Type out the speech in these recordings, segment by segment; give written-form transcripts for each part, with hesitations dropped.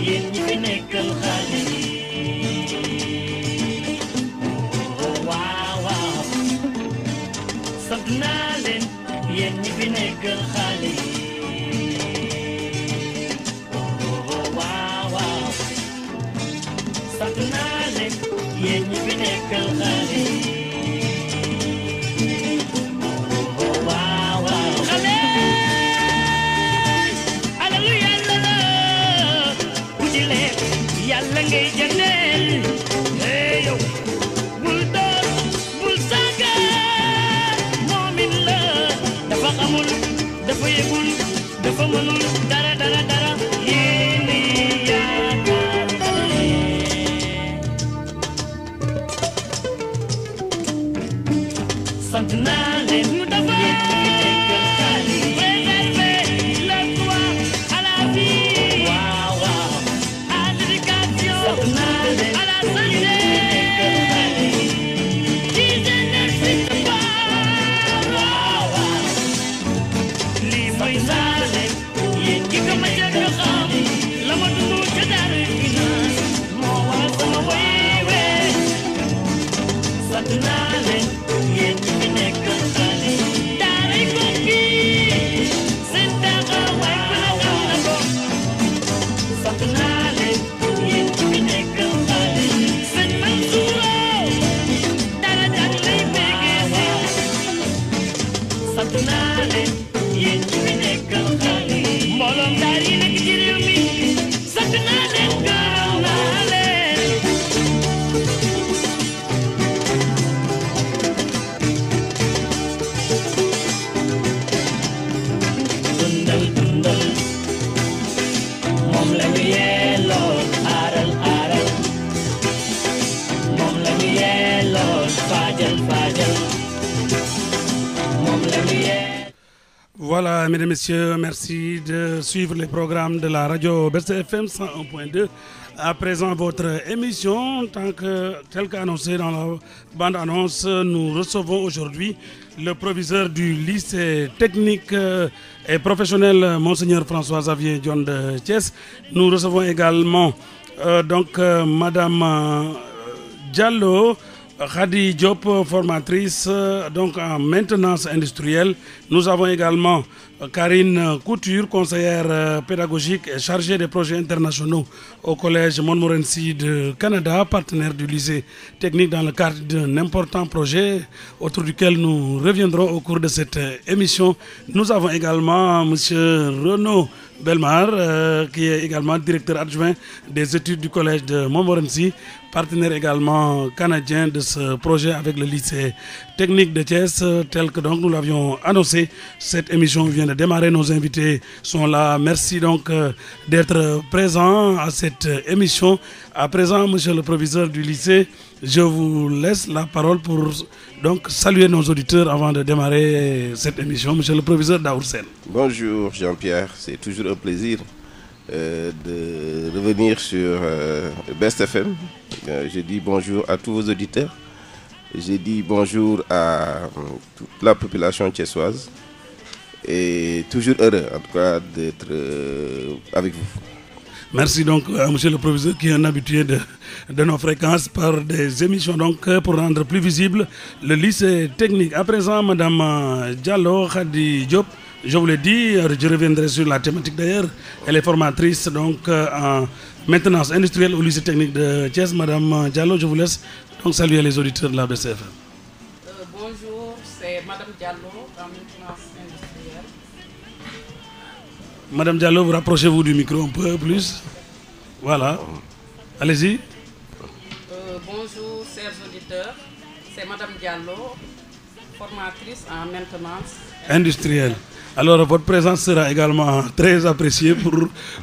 yéen ñi fi nekkal xale yi waaw waaw sant naa leen yéen ñi fi nekkal xale yi waaw waaw sant naa leen yéen ñi fi nekkal xale yi yàlla ngay jëndeel hey yow bul door bul saaga moomin la dafa xamul dafa yëgul dafa mënul dara dara dara yéen yaakaar sant naa leen ñu dafa Voilà, mesdames et messieurs, merci de suivre les programmes de la radio Best FM 101.2. À présent, votre émission, tel qu'annoncé dans la bande-annonce, nous recevons aujourd'hui le proviseur du lycée technique et professionnel, Monseigneur François-Xavier Dione de Thiès. Nous recevons également Madame Diallo Khady Diop, formatrice donc en maintenance industrielle. Nous avons également Karine Couture, conseillère pédagogique et chargée des projets internationaux au Collège Montmorency de Canada, partenaire du lycée technique dans le cadre d'un important projet autour duquel nous reviendrons au cours de cette émission. Nous avons également M. Renaud Belmar, qui est également directeur adjoint des études du Collège de Montmorency, partenaire également canadien de ce projet avec le lycée technique de Thiès, tel que donc nous l'avions annoncé. Cette émission vient de démarrer, nos invités sont là. Merci donc d'être présents à cette émission. À présent, monsieur le proviseur du lycée, je vous laisse la parole pour donc saluer nos auditeurs avant de démarrer cette émission. Monsieur le proviseur Daour Sène. Bonjour Jean-Pierre, c'est toujours un plaisir de revenir sur Best FM. Je dis bonjour à tous vos auditeurs. Je dis bonjour à toute la population thiessoise et toujours heureux en tout cas d'être avec vous. Merci donc à monsieur le proviseur qui est un habitué de nos fréquences par des émissions donc pour rendre plus visible le lycée technique. À présent, Madame Diallo Khady Diop, je vous l'ai dit, je reviendrai sur la thématique d'ailleurs. Elle est formatrice donc en maintenance industrielle au lycée technique de Thiès. Madame Diallo, je vous laisse donc saluer les auditeurs de la BCF. Bonjour, c'est Madame Diallo en maintenance industrielle. Madame Diallo, vous rapprochez-vous du micro un peu plus. Voilà. Allez-y. Bonjour, chers auditeurs. C'est Madame Diallo, formatrice en maintenance industrielle. Alors, votre présence sera également très appréciée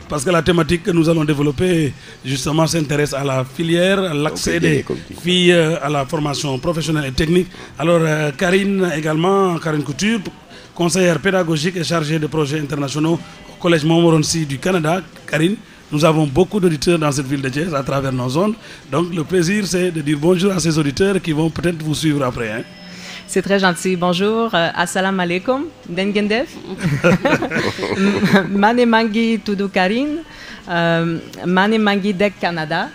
parce que la thématique que nous allons développer, justement, s'intéresse à la filière, à l'accès des filles à la formation professionnelle et technique. Alors, Karine également, Karine Couture, conseillère pédagogique et chargée de projets internationaux au Collège Montmorency du Canada. Karine, nous avons beaucoup d'auditeurs dans cette ville de Thiès à travers nos ondes. Donc, le plaisir, c'est de dire bonjour à ces auditeurs qui vont peut-être vous suivre après. Hein. C'est très gentil. Bonjour, assalamu alaikum, Dengendef. Manemangi Tudu Karine. Mani Mangi Dek Canada.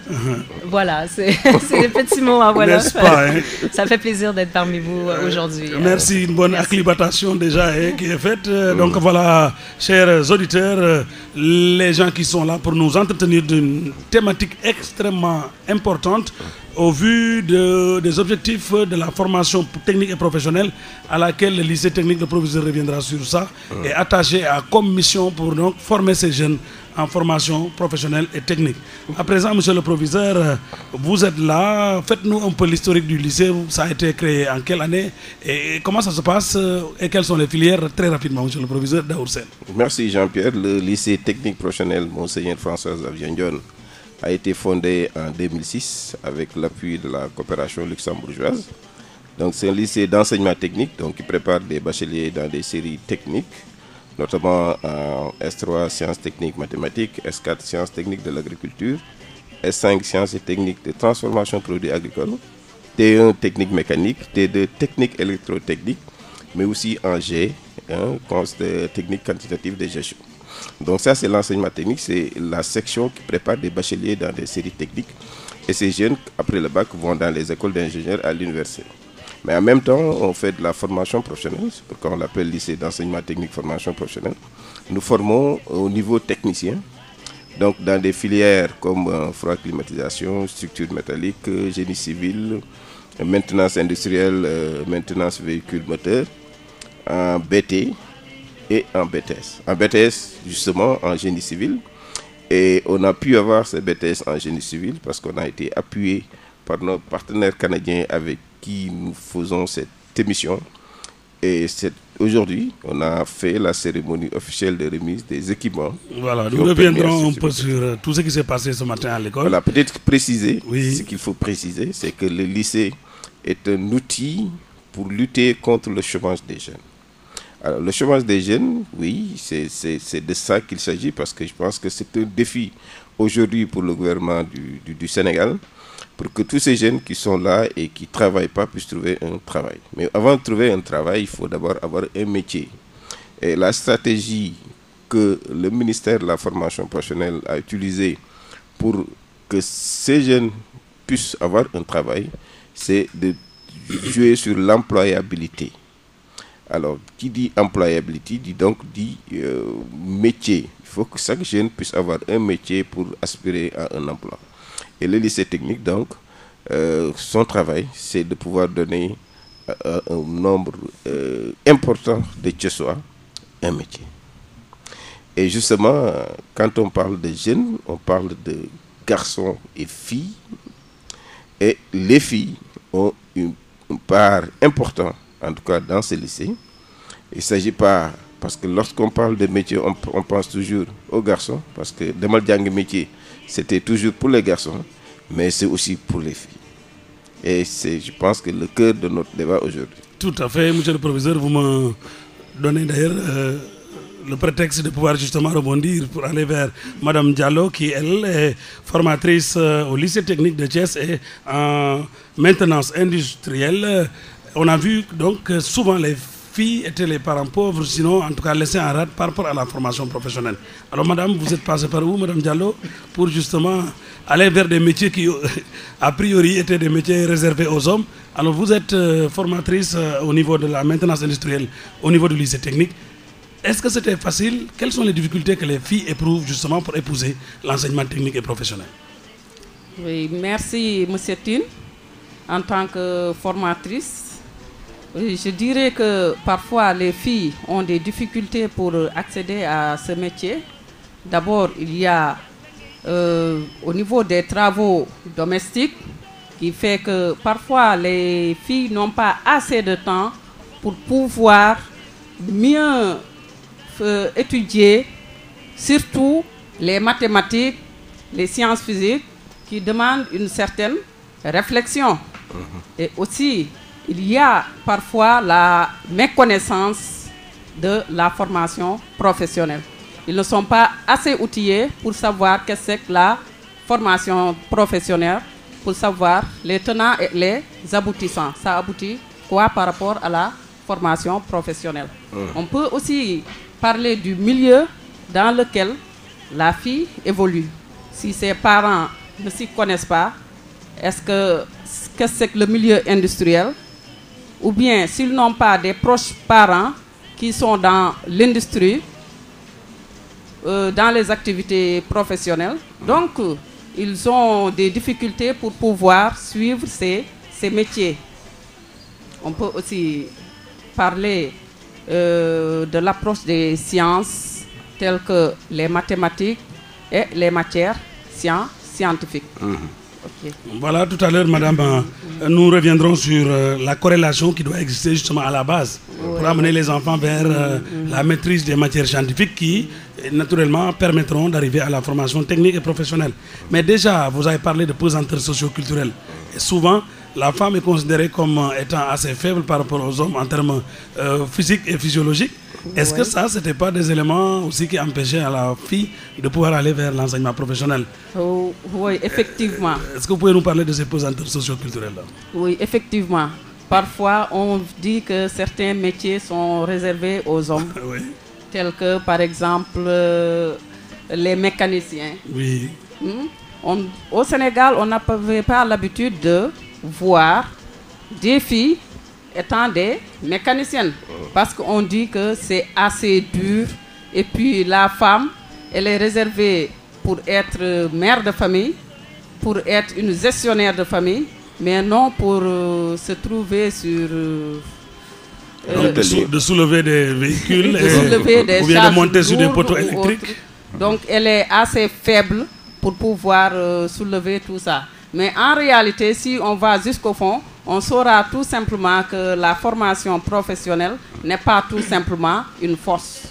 Voilà, c'est les petits mots en Wolof. N'est-ce pas, hein? Ça fait plaisir d'être parmi vous aujourd'hui. Merci, une bonne acclimatation déjà qui est faite. Donc voilà, chers auditeurs, les gens qui sont là pour nous entretenir d'une thématique extrêmement importante au vu des objectifs de la formation technique et professionnelle à laquelle le lycée technique, le proviseur reviendra sur ça, est attaché à comme mission pour donc former ces jeunes en formation professionnelle et technique. À présent, monsieur le proviseur, vous êtes là, faites-nous un peu l'historique du lycée, ça a été créé en quelle année et comment ça se passe et quelles sont les filières très rapidement, monsieur le proviseur Daoursen. Merci Jean-Pierre. Le lycée technique professionnel Monseigneur François-Xavier Ndione a été fondé en 2006 avec l'appui de la coopération luxembourgeoise. Donc c'est un lycée d'enseignement technique donc, qui prépare des bacheliers dans des séries techniques, notamment en S3 sciences techniques mathématiques, S4 sciences techniques de l'agriculture, S5 sciences et techniques de transformation de produits agricoles, T1 technique mécanique, T2 technique électrotechnique, mais aussi en G, technique quantitative de gestion. Donc ça c'est l'enseignement technique, c'est la section qui prépare des bacheliers dans des séries techniques et ces jeunes après le bac vont dans les écoles d'ingénieurs à l'université. Mais en même temps on fait de la formation professionnelle, c'est pourquoi on l'appelle lycée d'enseignement technique formation professionnelle. Nous formons au niveau technicien, donc dans des filières comme froid climatisation, structure métallique, génie civil, maintenance industrielle, maintenance véhicule moteur, en BT et en BTS. En BTS, justement, en génie civil. Et on a pu avoir ces BTS en génie civil parce qu'on a été appuyé par nos partenaires canadiens avec qui nous faisons cette émission. Et aujourd'hui, on a fait la cérémonie officielle de remise des équipements. Voilà, nous reviendrons un peu sur tout ce qui s'est passé ce matin à l'école. Voilà, peut-être préciser, oui. Ce qu'il faut préciser, c'est que le lycée est un outil pour lutter contre le chômage des jeunes. Alors, le chômage des jeunes, oui, c'est de ça qu'il s'agit parce que je pense que c'est un défi aujourd'hui pour le gouvernement du Sénégal pour que tous ces jeunes qui sont là et qui ne travaillent pas puissent trouver un travail. Mais avant de trouver un travail, il faut d'abord avoir un métier. Et la stratégie que le ministère de la formation professionnelle a utilisée pour que ces jeunes puissent avoir un travail, c'est de jouer sur l'employabilité. Alors, qui dit employabilité dit métier. Il faut que chaque jeune puisse avoir un métier pour aspirer à un emploi. Et le lycée technique, donc, son travail, c'est de pouvoir donner à un nombre important de Tchessois un métier. Et justement, quand on parle de jeunes, on parle de garçons et filles. Et les filles ont une part importante, en tout cas dans ce lycée. Il ne s'agit pas, parce que lorsqu'on parle de métier, on pense toujours aux garçons, parce que Demal Diang métier, c'était toujours pour les garçons, mais c'est aussi pour les filles. Et c'est, je pense, que le cœur de notre débat aujourd'hui. Tout à fait, monsieur le professeur, vous me donnez d'ailleurs le prétexte de pouvoir justement rebondir pour aller vers Madame Diallo, qui elle est formatrice au lycée technique de Thiès et en maintenance industrielle. On a vu donc que souvent les filles étaient les parents pauvres, sinon en tout cas laissés en rade par rapport à la formation professionnelle. Alors madame, vous êtes passée par où, Madame Diallo, pour justement aller vers des métiers qui a priori étaient des métiers réservés aux hommes. Alors vous êtes formatrice au niveau de la maintenance industrielle, au niveau du lycée technique. Est-ce que c'était facile? Quelles sont les difficultés que les filles éprouvent justement pour épouser l'enseignement technique et professionnel? Oui, merci Monsieur Tine. En tant que formatrice, je dirais que parfois les filles ont des difficultés pour accéder à ce métier. D'abord, il y a au niveau des travaux domestiques qui fait que parfois les filles n'ont pas assez de temps pour pouvoir mieux étudier, surtout les mathématiques, les sciences physiques qui demandent une certaine réflexion. Et aussi, il y a parfois la méconnaissance de la formation professionnelle. Ils ne sont pas assez outillés pour savoir qu'est-ce que c'est que la formation professionnelle, pour savoir les tenants et les aboutissants. Ça aboutit quoi par rapport à la formation professionnelle? On peut aussi parler du milieu dans lequel la fille évolue. Si ses parents ne s'y connaissent pas, qu'est-ce que c'est que le milieu industriel? Ou bien s'ils n'ont pas des proches parents qui sont dans l'industrie, dans les activités professionnelles, donc ils ont des difficultés pour pouvoir suivre ces métiers. On peut aussi parler de l'approche des sciences telles que les mathématiques et les matières scientifiques. Okay. Voilà, tout à l'heure, madame, nous reviendrons sur la corrélation qui doit exister justement à la base pour amener les enfants vers la maîtrise des matières scientifiques qui, naturellement, permettront d'arriver à la formation technique et professionnelle. Mais déjà, vous avez parlé de pesanteur socio-culturelle. Et souvent, la femme est considérée comme étant assez faible par rapport aux hommes en termes physiques et physiologiques. Est-ce que ça, ce n'était pas des éléments aussi qui empêchaient à la fille de pouvoir aller vers l'enseignement professionnel? Oui, effectivement. Est-ce que vous pouvez nous parler de ces pesanteurs socio-culturelles-là? Oui, effectivement. Parfois, on dit que certains métiers sont réservés aux hommes, tels que, par exemple, les mécaniciens. Oui. Au Sénégal, on n'avait pas l'habitude de voir des filles étant des mécaniciennes, parce qu'on dit que c'est assez dur, et puis la femme, elle est réservée pour être mère de famille, pour être une gestionnaire de famille, mais non pour se trouver sur... de soulever des véhicules, ou bien de monter sur des poteaux électriques. Donc elle est assez faible pour pouvoir soulever tout ça. Mais en réalité, si on va jusqu'au fond, on saura tout simplement que la formation professionnelle n'est pas tout simplement une force.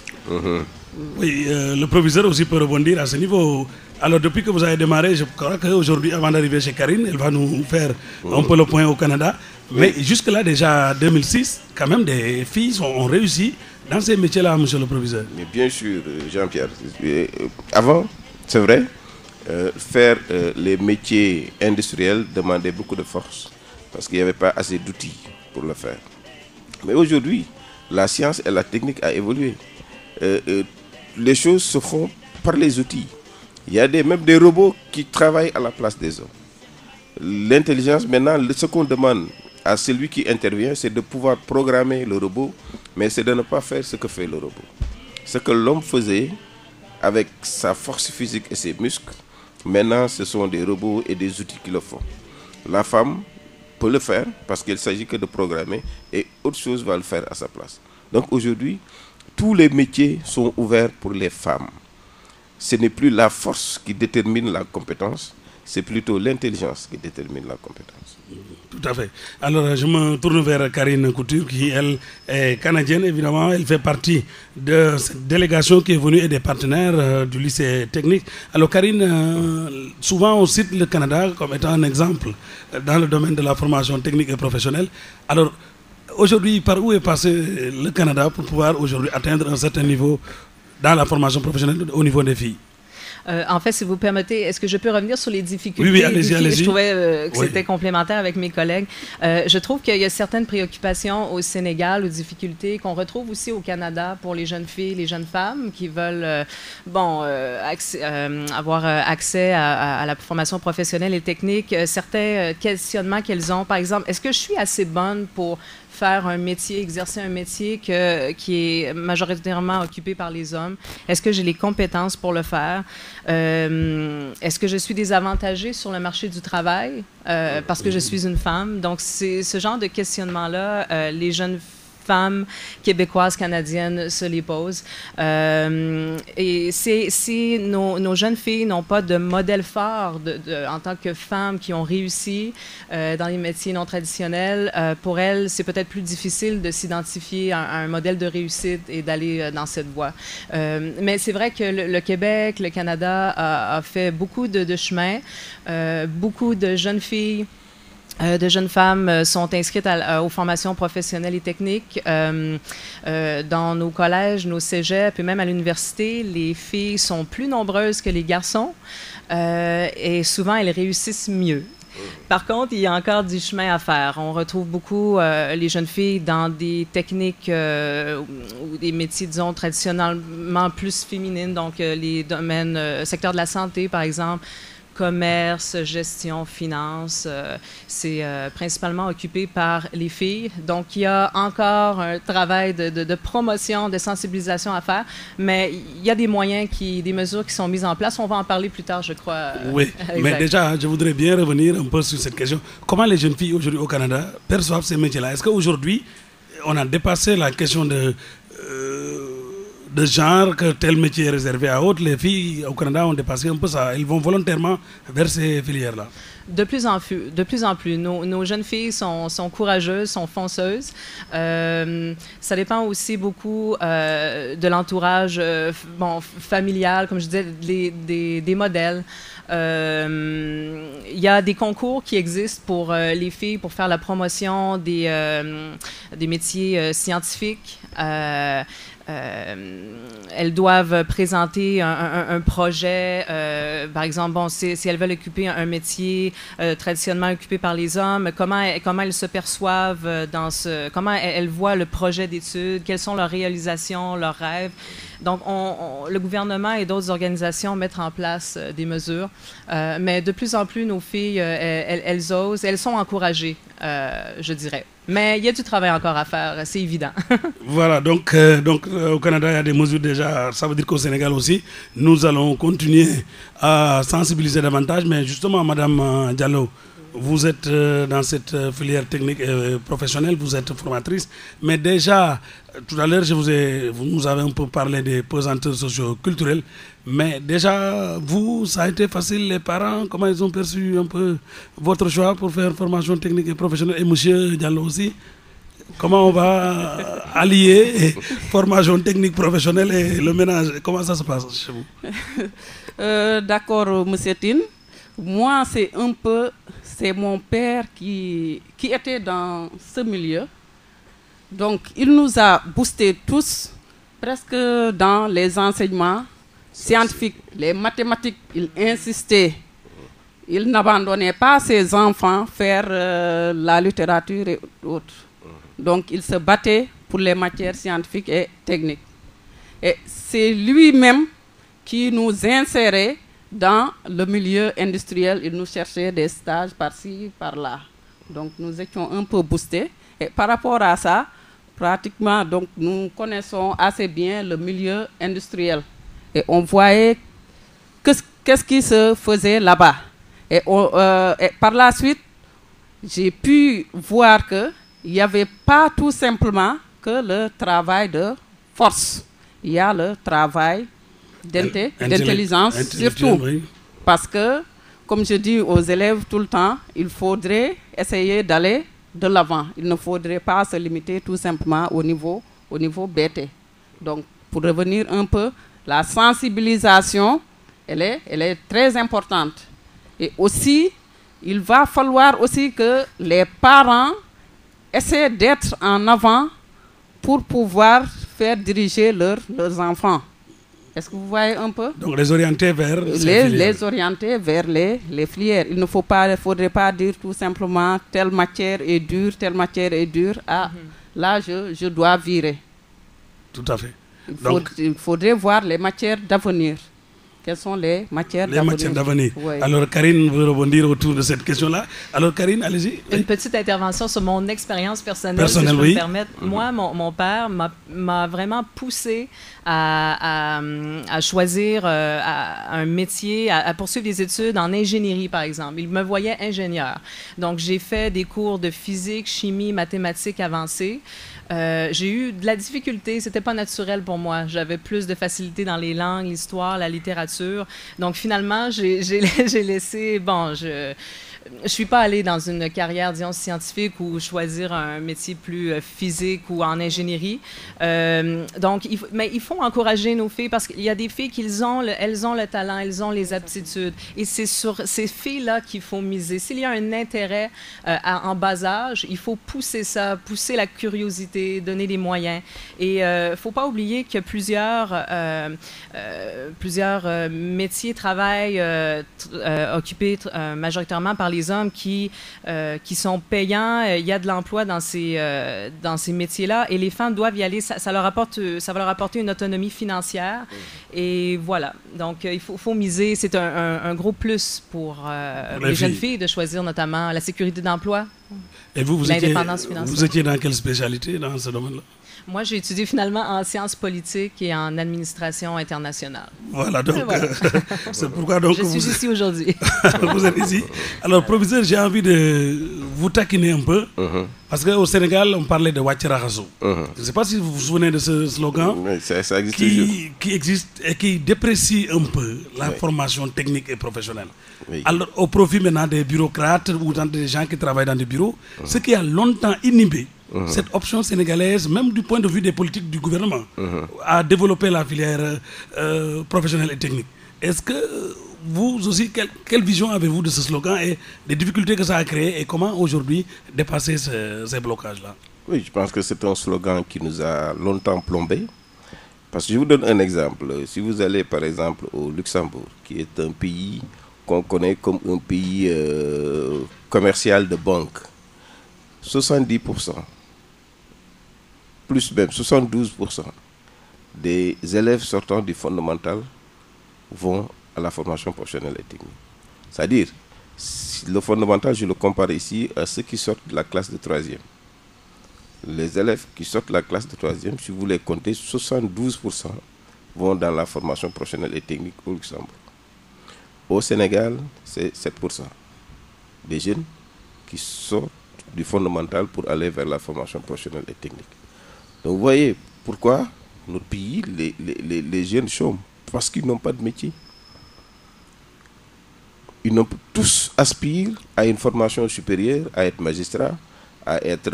Oui, le proviseur aussi peut rebondir à ce niveau. Alors, depuis que vous avez démarré, je crois qu'aujourd'hui, avant d'arriver chez Karine, elle va nous faire un peu le point au Canada. Mais jusque-là, déjà, 2006, quand même, des filles ont réussi dans ces métiers-là, monsieur le proviseur. Mais bien sûr, Jean-Pierre. Avant, c'est vrai, faire les métiers industriels demandait beaucoup de force parce qu'il n'y avait pas assez d'outils pour le faire. Mais aujourd'hui, la science et la technique a évolué. Les choses se font par les outils. Il y a même des robots qui travaillent à la place des hommes. L'intelligence, maintenant, ce qu'on demande à celui qui intervient, c'est de pouvoir programmer le robot, mais c'est de ne pas faire ce que fait le robot. Ce que l'homme faisait avec sa force physique et ses muscles, maintenant, ce sont des robots et des outils qui le font. La femme peut le faire parce qu'il ne s'agit que de programmer et autre chose va le faire à sa place. Donc aujourd'hui, tous les métiers sont ouverts pour les femmes. Ce n'est plus la force qui détermine la compétence, c'est plutôt l'intelligence qui détermine la compétence. Tout à fait. Alors, je me tourne vers Karine Couture, qui, elle, est canadienne, évidemment. Elle fait partie de cette délégation qui est venue et des partenaires du lycée technique. Alors, Karine, souvent, on cite le Canada comme étant un exemple dans le domaine de la formation technique et professionnelle. Alors, aujourd'hui, par où est passé le Canada pour pouvoir aujourd'hui atteindre un certain niveau dans la formation professionnelle au niveau des filles? En fait, si vous permettez, est-ce que je peux revenir sur les difficultés? Oui, allez-y. Je trouvais que c'était complémentaire avec mes collègues. Je trouve qu'il y a certaines préoccupations au Sénégal, aux difficultés qu'on retrouve aussi au Canada pour les jeunes filles, les jeunes femmes qui veulent avoir accès à la formation professionnelle et technique. Certains questionnements qu'elles ont, par exemple, est-ce que je suis assez bonne pour faire un métier, exercer un métier qui est majoritairement occupé par les hommes? Est-ce que j'ai les compétences pour le faire? Est-ce que je suis désavantagée sur le marché du travail parce que je suis une femme? Donc, c'est ce genre de questionnement-là, les jeunes femmes québécoises, canadiennes se les posent. Et si nos jeunes filles n'ont pas de modèle fort en tant que femmes qui ont réussi dans les métiers non traditionnels, pour elles, c'est peut-être plus difficile de s'identifier à un modèle de réussite et d'aller dans cette voie. Mais c'est vrai que le Québec, le Canada a fait beaucoup de chemin. Beaucoup de jeunes filles de jeunes femmes sont inscrites aux formations professionnelles et techniques. Dans nos collèges, nos cégeps et même à l'université, les filles sont plus nombreuses que les garçons et souvent elles réussissent mieux. Par contre, il y a encore du chemin à faire. On retrouve beaucoup les jeunes filles dans des techniques ou des métiers, disons, traditionnellement plus féminines, donc les domaines, secteur de la santé, par exemple, commerce, gestion, finance, c'est principalement occupé par les filles. Donc, il y a encore un travail de promotion, de sensibilisation à faire, mais il y a des moyens, des mesures qui sont mises en place. On va en parler plus tard, je crois. Oui, mais déjà, je voudrais bien revenir un peu sur cette question. Comment les jeunes filles aujourd'hui au Canada perçoivent ces métiers-là? Est-ce qu'aujourd'hui, on a dépassé la question de genre, que tel métier est réservé à autres? Les filles au Canada ont dépassé un peu ça. Elles vont volontairement vers ces filières-là. De plus en plus. Nos jeunes filles sont courageuses, sont fonceuses. Ça dépend aussi beaucoup de l'entourage familial, comme je disais, des modèles. Il y a des concours qui existent pour les filles pour faire la promotion des métiers scientifiques. Elles doivent présenter un projet, par exemple, si elles veulent occuper un métier traditionnellement occupé par les hommes, comment elles se perçoivent comment elles voient le projet d'études, quelles sont leurs réalisations, leurs rêves. Donc, le gouvernement et d'autres organisations mettent en place des mesures, mais de plus en plus, nos filles, elles osent, elles sont encouragées, je dirais. Mais il y a du travail encore à faire, c'est évident. Voilà, donc au Canada, il y a des mesures déjà. Ça veut dire qu'au Sénégal aussi, nous allons continuer à sensibiliser davantage. Mais justement, Madame Diallo, vous êtes dans cette filière technique et professionnelle, vous êtes formatrice. Mais déjà, tout à l'heure, vous nous avez un peu parlé des pesanteurs socio-culturels. Mais déjà, vous, ça a été facile, les parents, comment ils ont perçu un peu votre choix pour faire formation technique et professionnelle? Et monsieur Diallo aussi, comment on va allier formation technique professionnelle et le ménage? Comment ça se passe chez vous? D'accord, monsieur Tine. Moi, c'est mon père qui était dans ce milieu. Donc, il nous a boostés tous, presque dans les enseignements scientifiques, les mathématiques. Il insistait. Il n'abandonnait pas ses enfants faire la littérature et autres. Donc, il se battait pour les matières scientifiques et techniques. Et c'est lui-même qui nous insérait dans le milieu industriel. Il nous cherchait des stages par-ci, par-là. Donc, nous étions un peu boostés. Et par rapport à ça, pratiquement, donc, nous connaissons assez bien le milieu industriel. Et on voyait qu'est-ce qui se faisait là-bas. Et par la suite, j'ai pu voir qu'il n'y avait pas tout simplement que le travail de force. Il y a le travail d'intelligence surtout. Oui. Parce que, comme je dis aux élèves tout le temps, il faudrait essayer d'aller de l'avant. Il ne faudrait pas se limiter tout simplement au niveau BT. Donc, pour revenir un peu, la sensibilisation, elle est très importante. Et aussi, il va falloir aussi que les parents essaient d'être en avant pour pouvoir faire diriger leurs enfants. Est-ce que vous voyez un peu? Donc les orienter vers les orienter vers les filières. Il ne faudrait pas dire tout simplement telle matière est dure. Ah, là je dois virer. Tout à fait. Il faudrait voir les matières d'avenir. Quelles sont les matières d'avenir? Oui. Alors, Karine veut rebondir autour de cette question-là. Alors, Karine, allez-y. Une petite intervention sur mon expérience personnelle, si je peux me permettre. Moi, mon père m'a vraiment poussé à choisir un métier, à poursuivre des études en ingénierie, par exemple. Il me voyait ingénieur. Donc, j'ai fait des cours de physique, chimie, mathématiques avancées. J'ai eu de la difficulté, c'était pas naturel pour moi. J'avais plus de facilité dans les langues, l'histoire, la littérature. Donc finalement, j'ai laissé, je suis pas allée dans une carrière, disons, scientifique ou choisir un métier plus physique ou en ingénierie. Donc, mais il faut encourager nos filles parce qu'il y a des filles elles ont le talent, elles ont les aptitudes. Et c'est sur ces filles-là qu'il faut miser. S'il y a un intérêt en bas âge, il faut pousser ça, pousser la curiosité, donner les moyens. Et faut pas oublier que plusieurs métiers occupés majoritairement par les des hommes qui sont payants. Il y a de l'emploi dans ces métiers-là et les femmes doivent y aller. Ça va leur apporter une autonomie financière. Et voilà. Donc, il faut miser. C'est un gros plus pour les jeunes filles de choisir notamment la sécurité d'emploi. Et vous l'indépendance financière. Vous étiez dans quelle spécialité dans ce domaine-là? Moi, j'ai étudié finalement en sciences politiques et en administration internationale. Voilà, donc c'est pourquoi donc je suis ici aujourd'hui. Vous êtes ici. Alors, professeur, j'ai envie de vous taquiner un peu, parce qu'au Sénégal, on parlait de Wachirahasu. Je ne sais pas si vous vous souvenez de ce slogan ça existe qui existe et qui déprécie un peu la formation technique et professionnelle. Oui. Alors, au profit maintenant des bureaucrates ou des gens qui travaillent dans des bureaux, ce qui a longtemps inhibé cette option sénégalaise, même du point de vue des politiques du gouvernement, à développer la filière professionnelle et technique. Est-ce que vous aussi, quelle vision avez-vous de ce slogan et des difficultés que ça a créées et comment aujourd'hui dépasser ces blocages-là? Oui, je pense que c'est un slogan qui nous a longtemps plombé. Parce que je vous donne un exemple. Si vous allez par exemple au Luxembourg, qui est un pays qu'on connaît comme un pays commercial de banque, 70%, plus même 72% des élèves sortant du fondamental vont à la formation professionnelle et technique. C'est-à-dire, le fondamental, je le compare ici à ceux qui sortent de la classe de 3e. Les élèves qui sortent de la classe de 3e, si vous les comptez, 72% vont dans la formation professionnelle et technique au Luxembourg. Au Sénégal, c'est 7% des jeunes qui sortent du fondamental pour aller vers la formation professionnelle et technique. Donc vous voyez pourquoi notre pays, les jeunes chôment, parce qu'ils n'ont pas de métier. Ils n'ont tous aspirent à une formation supérieure, à être magistrat, à être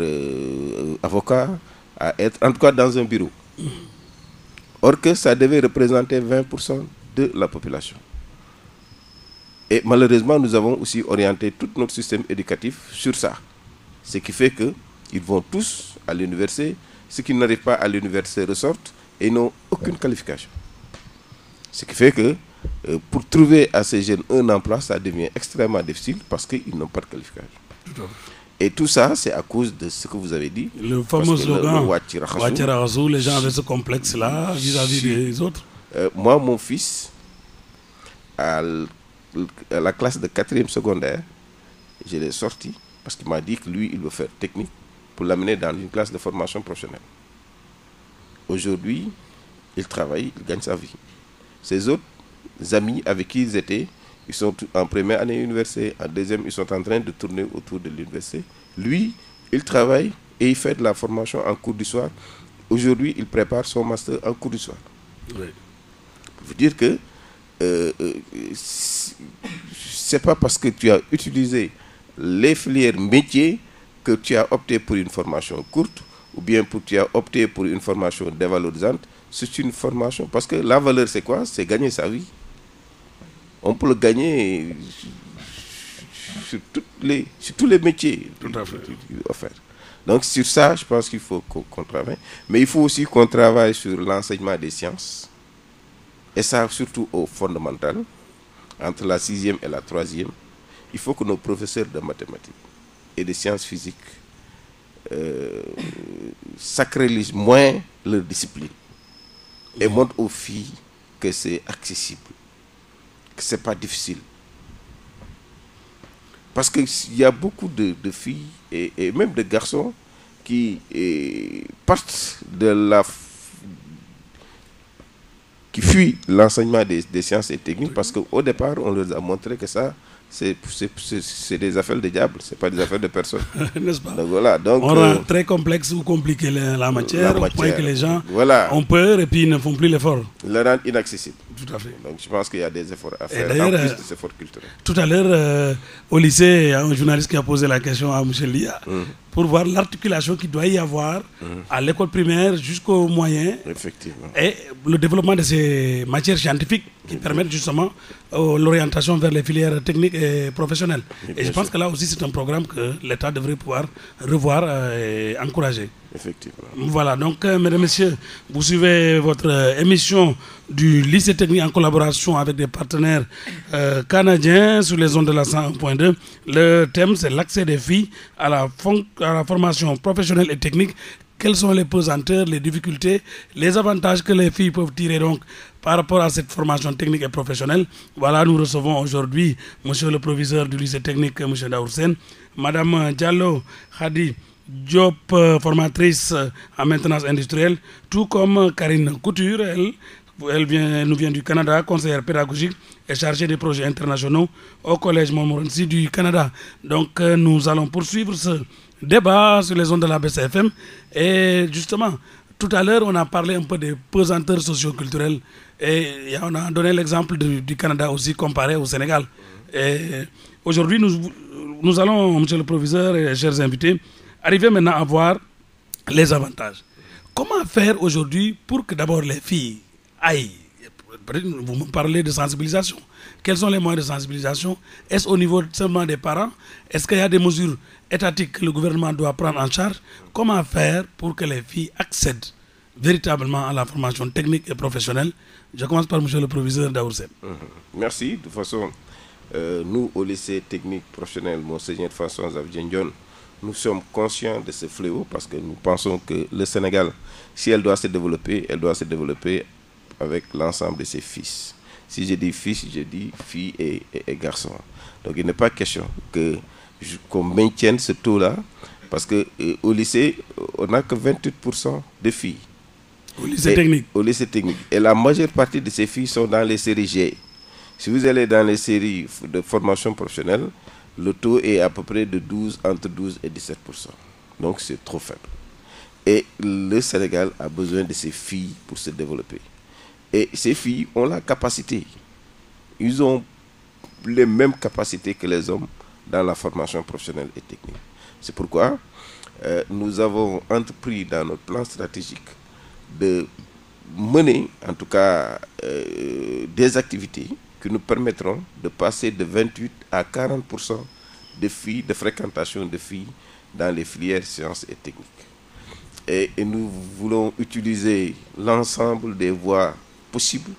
avocat, à être en tout cas dans un bureau. Or que ça devait représenter 20% de la population. Et malheureusement, nous avons aussi orienté tout notre système éducatif sur ça. Ce qui fait qu'ils vont tous à l'université. Ceux qui n'arrivent pas à l'université ressortent et n'ont aucune qualification. Ce qui fait que pour trouver à ces jeunes un emploi, ça devient extrêmement difficile parce qu'ils n'ont pas de qualification. Et tout ça, c'est à cause de ce que vous avez dit. Le fameux slogan Wachirahasu, les gens avaient ce complexe-là vis-à-vis des autres. Moi, mon fils, à la classe de 4e secondaire, je l'ai sorti parce qu'il m'a dit que lui, il veut faire technique pour l'amener dans une classe de formation professionnelle. Aujourd'hui, il travaille, il gagne sa vie. Ses autres amis avec qui ils étaient, ils sont en première année université, en deuxième, ils sont en train de tourner autour de l'université. Lui, il travaille et il fait de la formation en cours du soir. Aujourd'hui, il prépare son master en cours du soir. Oui. Pour vous dire que c'est pas parce que tu as utilisé les filières métiers que tu as opté pour une formation courte ou bien tu as opté pour une formation dévalorisante. C'est une formation parce que la valeur c'est quoi? C'est gagner sa vie. On peut le gagner sur tous les métiers. Tout à fait. Offerts. Donc sur ça, je pense qu'il faut qu'on travaille. Mais il faut aussi qu'on travaille sur l'enseignement des sciences. Et ça surtout au fondamental, entre la 6e et la 3e. Il faut que nos professeurs de mathématiques et de sciences physiques sacralisent moins leur discipline et montrent aux filles que c'est accessible, que c'est pas difficile. Parce qu'il y a beaucoup de filles et même de garçons qui partent qui fuient l'enseignement des sciences et techniques parce qu'au départ, on leur a montré que ça, c'est des affaires de diable, c'est pas des affaires de personne. N'est-ce pas? Donc, voilà, donc, on rend très complexe ou compliqué la matière, au point que les gens ont peur et puis ils ne font plus l'effort. Le rend inaccessible. Tout à fait. Donc je pense qu'il y a des efforts à faire, en plus des efforts culturels. Tout à l'heure, au lycée, il y a un journaliste qui a posé la question à M. Lia pour voir l'articulation qu'il doit y avoir à l'école primaire jusqu'au moyen. Effectivement. Et le développement de ces matières scientifiques qui permettent justement l'orientation vers les filières techniques et professionnelles. Et je pense que là aussi, c'est un programme que l'État devrait pouvoir revoir et encourager. Effectivement. Voilà, donc, mesdames et messieurs, vous suivez votre émission du lycée technique en collaboration avec des partenaires canadiens sur les ondes de la 101.2. Le thème, c'est l'accès des filles à la formation professionnelle et technique. Quelles sont les pesanteurs, les difficultés, les avantages que les filles peuvent tirer donc par rapport à cette formation technique et professionnelle. Voilà, nous recevons aujourd'hui monsieur le proviseur du lycée technique, monsieur Daour Sène, madame Diallo Khady Diop, formatrice en maintenance industrielle, tout comme Karine Couture, elle nous vient du Canada, conseillère pédagogique et chargée des projets internationaux au Collège Montmorency du Canada. Donc nous allons poursuivre ce débat sur les ondes de la BCFM. Et justement, tout à l'heure, on a parlé un peu des pesanteurs socioculturelles et on a donné l'exemple du Canada aussi comparé au Sénégal. Et aujourd'hui, nous allons, monsieur le proviseur et chers invités, arriver maintenant à voir les avantages. Comment faire aujourd'hui pour que d'abord les filles aillent, vous me parlez de sensibilisation, quels sont les moyens de sensibilisation? Est-ce au niveau seulement des parents? Est-ce qu'il y a des mesures étatiques que le gouvernement doit prendre en charge? Comment faire pour que les filles accèdent véritablement à la formation technique et professionnelle? Je commence par monsieur le proviseur Daour Sène. Merci. De toute façon, nous, au lycée technique professionnel Monseigneur François-Xavier Ndione, nous sommes conscients de ce fléau parce que nous pensons que le Sénégal, si elle doit se développer, elle doit se développer avec l'ensemble de ses fils. Si je dis fils, je dis filles et garçons. Donc il n'est pas question qu'on maintienne ce taux-là parce qu'au lycée, on n'a que 28% de filles. Au lycée technique. Au lycée technique. Et la majeure partie de ces filles sont dans les séries G. Si vous allez dans les séries de formation professionnelle, le taux est à peu près de entre 12 et 17%. Donc c'est trop faible. Et le Sénégal a besoin de ces filles pour se développer. Et ces filles ont la capacité. Ils ont les mêmes capacités que les hommes dans la formation professionnelle et technique. C'est pourquoi nous avons entrepris dans notre plan stratégique de mener, en tout cas, des activités qui nous permettront de passer de 28 à 40% de filles, de fréquentation de filles dans les filières sciences et techniques. Et nous voulons utiliser l'ensemble des voies possibles.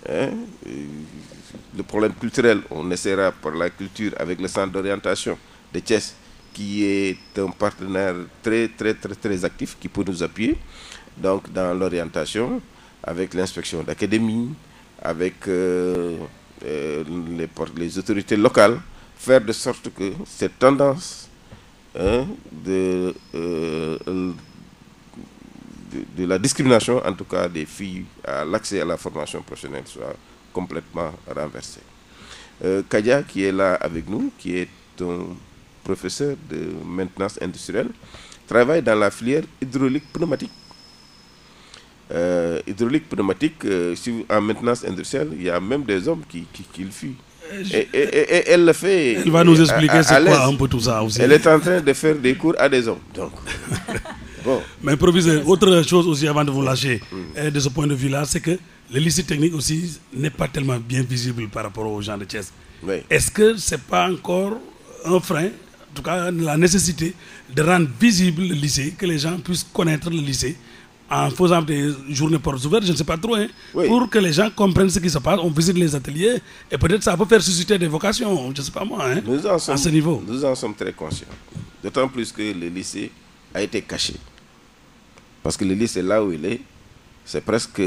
Le problème culturel, on essaiera par la culture avec le centre d'orientation de Thiès, qui est un partenaire très actif, qui peut nous appuyer donc dans l'orientation, avec l'inspection d'académie, avec les autorités locales, faire de sorte que cette tendance de la discrimination, en tout cas des filles, à l'accès à la formation professionnelle soit complètement renversée. Kadia, qui est là avec nous, qui est un professeur de maintenance industrielle, travaille dans la filière hydraulique pneumatique. En maintenance industrielle, il y a même des hommes qui le fuient. Et elle le fait. Elle va nous expliquer c'est quoi un peu tout ça aussi. Elle est en train de faire des cours à des hommes. Donc, bon. Mais proviseur, autre chose aussi avant de vous lâcher, de ce point de vue-là, c'est que le lycée technique aussi n'est pas tellement bien visible par rapport aux gens de Thiès. Oui. Est-ce que ce n'est pas encore un frein, en tout cas la nécessité de rendre visible le lycée, que les gens puissent connaître le lycée en faisant des journées portes ouvertes, je ne sais pas trop, oui, pour que les gens comprennent ce qui se passe, on visite les ateliers et peut-être ça peut faire susciter des vocations, je ne sais pas moi, à ce niveau. Nous en sommes très conscients. D'autant plus que le lycée a été caché. Parce que le lycée, là où il est, c'est presque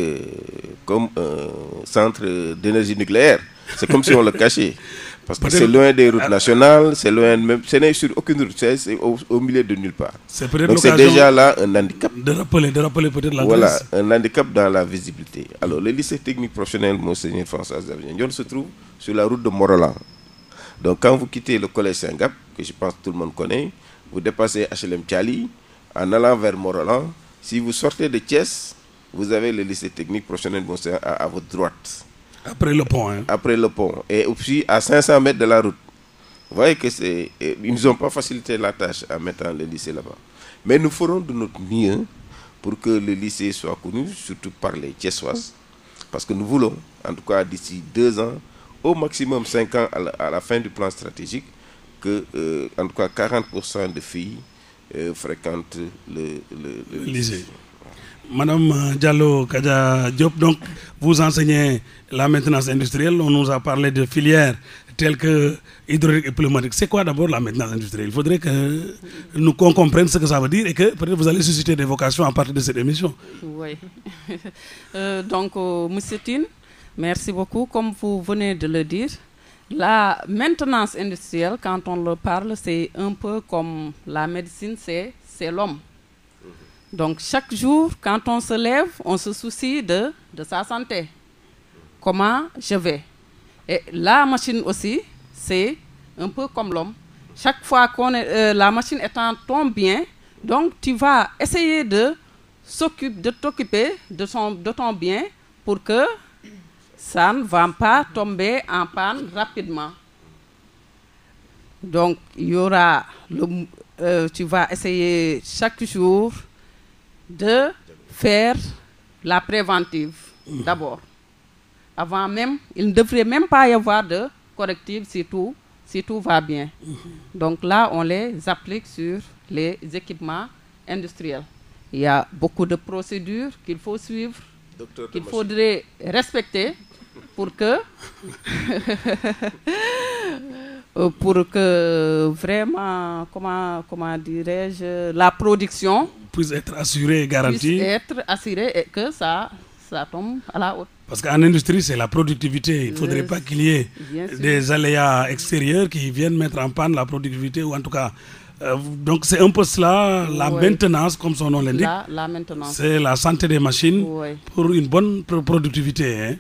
comme un centre d'énergie nucléaire. C'est comme si on le cachait. Parce que c'est loin des routes nationales, c'est loin même, ce n'est sur aucune route, c'est au milieu de nulle part. Donc c'est déjà là un handicap. De rappeler peut-être la Voilà, un handicap dans la visibilité. Alors le lycée technique professionnel Monseigneur François-Xavier Ndione se trouve sur la route de Morolan. Donc quand vous quittez le collège Saint-Gap, que je pense que tout le monde connaît, vous dépassez HLM Thiali, en allant vers Morolan. Si vous sortez de Thiès, vous avez le lycée technique professionnel Monseigneur à votre droite. Après le pont. Après le pont. Et aussi à 500 mètres de la route. Vous voyez que ils nous ont pas facilité la tâche en mettant le lycée là-bas. Mais nous ferons de notre mieux pour que le lycée soit connu, surtout par les Thiessoises. Parce que nous voulons, en tout cas d'ici 2 ans, au maximum 5 ans à la fin du plan stratégique, que en tout cas 40% de filles fréquentent le lycée. Madame Diallo Kadia Diop, donc vous enseignez la maintenance industrielle. On nous a parlé de filières telles que hydraulique et pneumatique. C'est quoi d'abord la maintenance industrielle? Il faudrait que nous comprenions ce que ça veut dire et que peut-être vous allez susciter des vocations à partir de cette émission. Oui. Donc, Monsieur Tine, merci beaucoup. Comme vous venez de le dire, la maintenance industrielle, quand on le parle, c'est un peu comme la médecine, c'est l'homme. Donc, chaque jour, quand on se lève, on se soucie de sa santé. Comment je vais? Et la machine aussi, c'est un peu comme l'homme. Chaque fois que la machine est en ton bien, donc tu vas essayer de t'occuper de ton bien pour que ça ne va pas tomber en panne rapidement. Donc, il y aura tu vas essayer chaque jour de faire la préventive d'abord. Avant même, il ne devrait même pas y avoir de correctif si tout va bien. Donc là, on les applique sur les équipements industriels. Il y a beaucoup de procédures qu'il faut suivre, qu'il faudrait respecter pour que vraiment, comment dirais-je, la production puisse être assurée et garantie. Puisse être assurée et que ça tombe à la haute. Parce qu'en industrie, c'est la productivité. Il ne faudrait pas qu'il y ait des aléas extérieurs qui viennent mettre en panne la productivité, ou en tout cas. Donc c'est un peu cela, la maintenance, comme son nom l'indique. La maintenance. C'est la santé des machines pour une bonne productivité. Hein.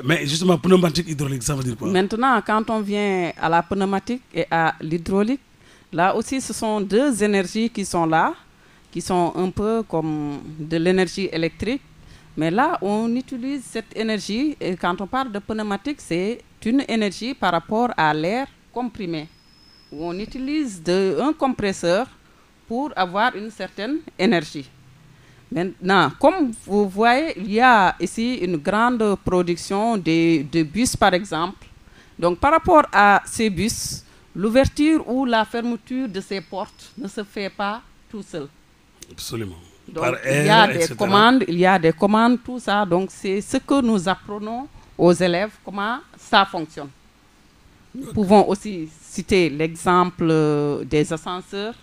Mais justement, pneumatique, hydraulique, ça veut dire quoi? Maintenant, quand on vient à la pneumatique et à l'hydraulique, là aussi, ce sont deux énergies qui sont là, qui sont un peu comme de l'énergie électrique. Mais là, on utilise cette énergie, et quand on parle de pneumatique, c'est une énergie par rapport à l'air comprimé. On utilise un compresseur pour avoir une certaine énergie. Maintenant, comme vous voyez, il y a ici une grande production de bus, par exemple. Donc, par rapport à ces bus, l'ouverture ou la fermeture de ces portes ne se fait pas tout seul. Absolument. Donc, il y a des commandes, tout ça. Donc, c'est ce que nous apprenons aux élèves, comment ça fonctionne. Nous pouvons aussi citer l'exemple des ascenseurs.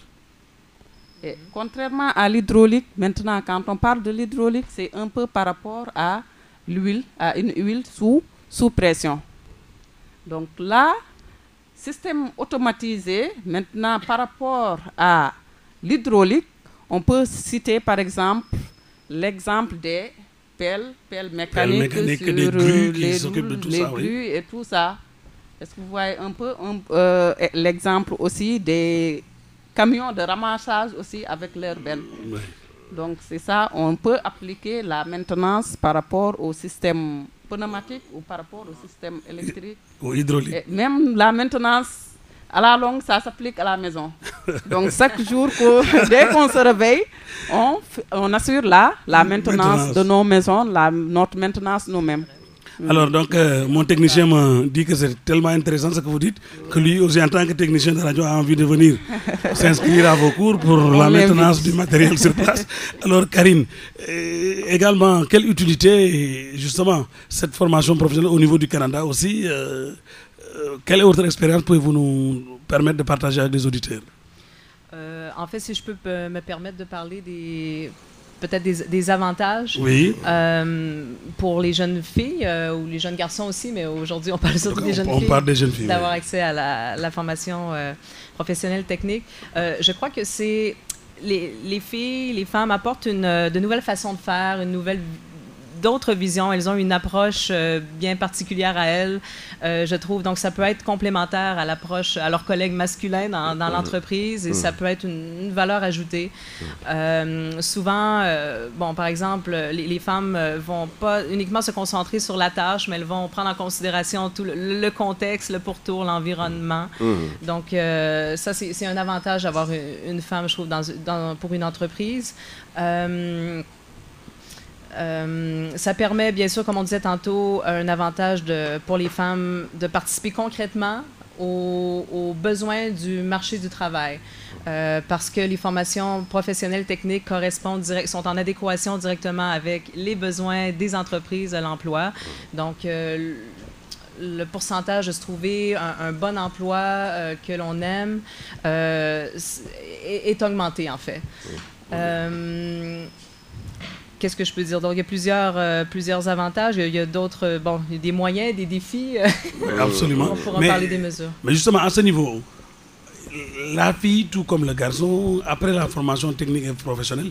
Et contrairement à l'hydraulique, maintenant, quand on parle de l'hydraulique, c'est un peu par rapport à l'huile, à une huile sous pression. Donc là, système automatisé, maintenant, par rapport à l'hydraulique, on peut citer par exemple l'exemple des pelles mécaniques sur des grues qui s'occupent de tout ça, grues et tout ça. Est-ce que vous voyez un peu l'exemple aussi des camions de ramassage aussi avec leurs bennes? Donc c'est ça, on peut appliquer la maintenance par rapport au système pneumatique ou par rapport au système électrique. Ou hydraulique. Et même la maintenance, à la longue, ça s'applique à la maison. Donc, chaque jour, dès qu'on se réveille, on assure la maintenance de nos maisons, notre maintenance nous-mêmes. Alors, donc, mon technicien me dit que c'est tellement intéressant ce que vous dites, que lui aussi, en tant que technicien de radio, a envie de venir s'inscrire à vos cours pour la maintenance du matériel sur place. Alors, Karine, également, quelle utilité, justement, cette formation professionnelle au niveau du Canada aussi quelle autre expérience pouvez-vous nous permettre de partager avec des auditeurs? En fait, si je peux me permettre de parler peut-être des avantages pour les jeunes filles ou les jeunes garçons aussi, mais aujourd'hui, on parle surtout des jeunes filles. On parle des jeunes filles. D'avoir accès à la formation professionnelle technique. Je crois que c'est les filles, les femmes apportent de nouvelles façons de faire, d'autres visions. Elles ont une approche bien particulière à elles, je trouve. Donc, ça peut être complémentaire à l'approche, à leurs collègues masculins dans l'entreprise et ça peut être une valeur ajoutée. Souvent, par exemple, les femmes vont pas uniquement se concentrer sur la tâche, mais elles vont prendre en considération tout le contexte, le pourtour, l'environnement. Donc, ça, c'est un avantage d'avoir une femme, je trouve, pour une entreprise. Ça permet, bien sûr, comme on disait tantôt, un avantage pour les femmes de participer concrètement aux besoins du marché du travail. Parce que les formations professionnelles techniques sont en adéquation directement avec les besoins des entreprises de l'emploi. Donc, le pourcentage de se trouver un bon emploi que l'on aime est augmenté, en fait. Qu'est-ce que je peux dire? Donc, il y a plusieurs avantages. Il y a d'autres... Bon, il y a des moyens, des défis. Absolument. On pourra parler des mesures. Mais justement, à ce niveau, la fille, tout comme le garçon, après la formation technique et professionnelle,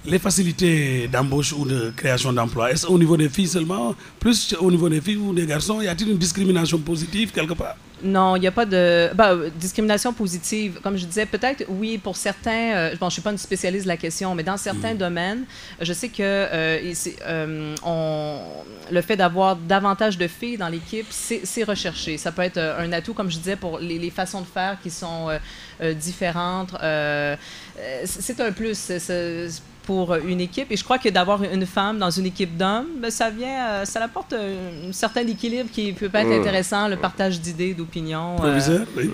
les facilités d'embauche ou de création d'emploi, est-ce au niveau des filles seulement, plus au niveau des filles ou des garçons, y a-t-il une discrimination positive quelque part? Non, il n'y a pas de discrimination positive. Comme je disais, peut-être, oui, pour certains... bon, je ne suis pas une spécialiste de la question, mais dans certains domaines, je sais que le fait d'avoir davantage de filles dans l'équipe, c'est recherché. Ça peut être un atout, comme je disais, pour les façons de faire qui sont différentes. C'est un plus pour une équipe. Et je crois que d'avoir une femme dans une équipe d'hommes, ben, ça apporte un certain équilibre qui peut être intéressant, le partage d'idées, d'opinions. Professeur, oui.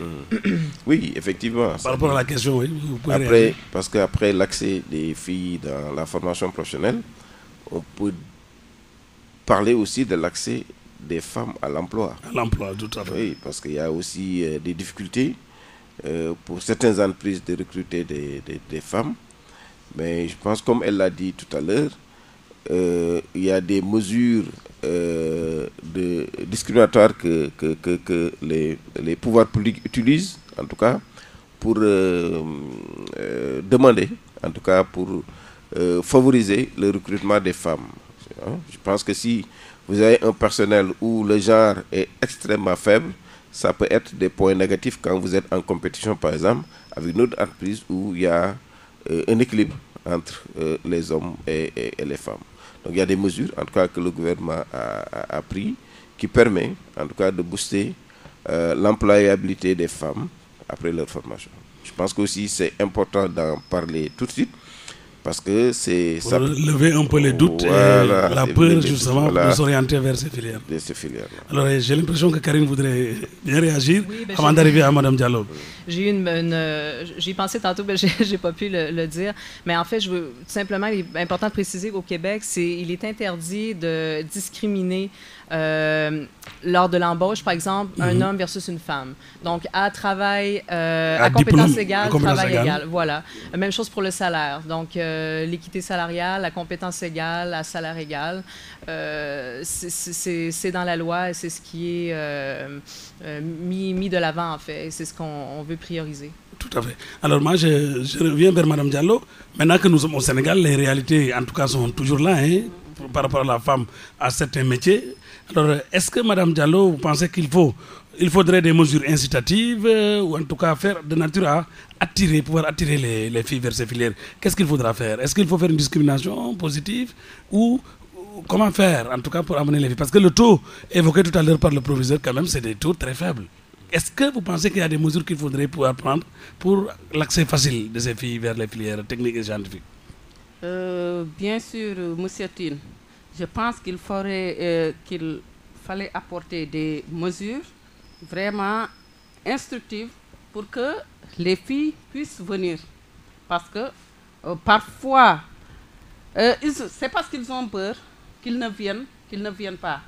Oui, effectivement. Par rapport à la question, oui. Vous pouvez Après, parce qu'après l'accès des filles dans la formation professionnelle, on peut parler aussi de l'accès des femmes à l'emploi. À l'emploi, tout à fait. Oui, parce qu'il y a aussi des difficultés pour certaines entreprises de recruter des femmes. Mais je pense, comme elle l'a dit tout à l'heure, il y a des mesures discriminatoires que les pouvoirs publics utilisent, en tout cas, pour demander, en tout cas, pour favoriser le recrutement des femmes. Je pense que si vous avez un personnel où le genre est extrêmement faible, ça peut être des points négatifs quand vous êtes en compétition, par exemple, avec une autre entreprise où il y a un équilibre entre les hommes et les femmes. Donc il y a des mesures, en tout cas, que le gouvernement a pris, qui permet, en tout cas, de booster l'employabilité des femmes après leur formation. Je pense qu'aussi c'est important d'en parler tout de suite, parce que c'est... Pour lever un peu les doutes et la peur, justement, de s'orienter vers ces filières. Alors, j'ai l'impression que Karine voudrait bien réagir avant d'arriver à Mme Diallo. J'y pensais tantôt, mais je n'ai pas pu le dire. Mais en fait, je veux simplement, il est important de préciser qu'au Québec, il est interdit de discriminer lors de l'embauche, par exemple, un homme versus une femme. Donc, à compétence égale, travail égal. Voilà. Même chose pour le salaire. Donc, l'équité salariale, la compétence égale, à salaire égal, c'est dans la loi et c'est ce qui est mis de l'avant, en fait. Et c'est ce qu'on veut prioriser. Tout à fait. Alors moi, je reviens vers Mme Diallo. Maintenant que nous sommes au Sénégal, les réalités, en tout cas, sont toujours là, hein, par rapport à la femme, à certains métiers. Alors, est-ce que, Mme Diallo, vous pensez qu'il faudrait des mesures incitatives ou en tout cas faire de nature à pouvoir attirer les filles vers ces filières? Qu'est-ce qu'il faudra faire? Est-ce qu'il faut faire une discrimination positive ou comment faire, en tout cas, pour amener les filles? Parce que le taux évoqué tout à l'heure par le proviseur, quand même, c'est des taux très faibles. Est-ce que vous pensez qu'il y a des mesures qu'il faudrait pouvoir prendre pour l'accès facile de ces filles vers les filières techniques et scientifiques? Bien sûr, M. Tine. Je pense qu'il fallait apporter des mesures vraiment instructives pour que les filles puissent venir. Parce que parfois, c'est parce qu'ils ont peur qu'ils ne viennent pas.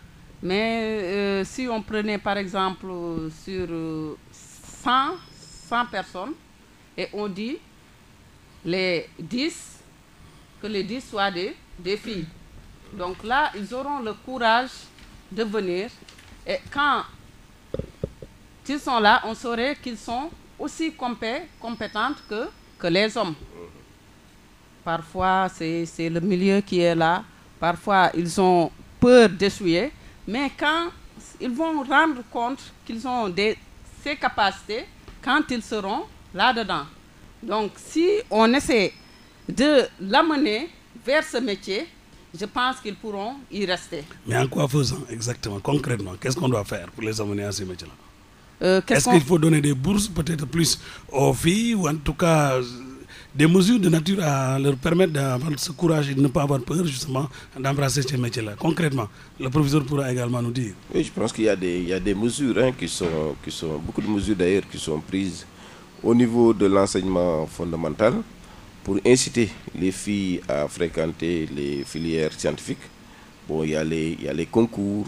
Mais si on prenait par exemple sur 100 personnes et on dit que les 10 soient des filles. Donc là, ils auront le courage de venir. Et quand ils sont là, on saurait qu'ils sont aussi compétentes que les hommes. Parfois, c'est le milieu qui est là. Parfois, ils ont peur d'échouer. Mais quand ils vont rendre compte qu'ils ont ces capacités, quand ils seront là-dedans. Donc, si on essaie de l'amener vers ce métier, je pense qu'ils pourront y rester. Mais en quoi faisant exactement, concrètement? Qu'est-ce qu'on doit faire pour les amener à ces métiers-là? Est-ce qu'il faut donner des bourses peut-être plus aux filles ou en tout cas des mesures de nature à leur permettre d'avoir ce courage et de ne pas avoir peur justement d'embrasser ces métiers-là. Concrètement, le professeur pourra également nous dire. Oui, je pense qu'il y a des mesures qui sont beaucoup de mesures d'ailleurs qui sont prises au niveau de l'enseignement fondamental pour inciter les filles à fréquenter les filières scientifiques. Bon, il y a les concours,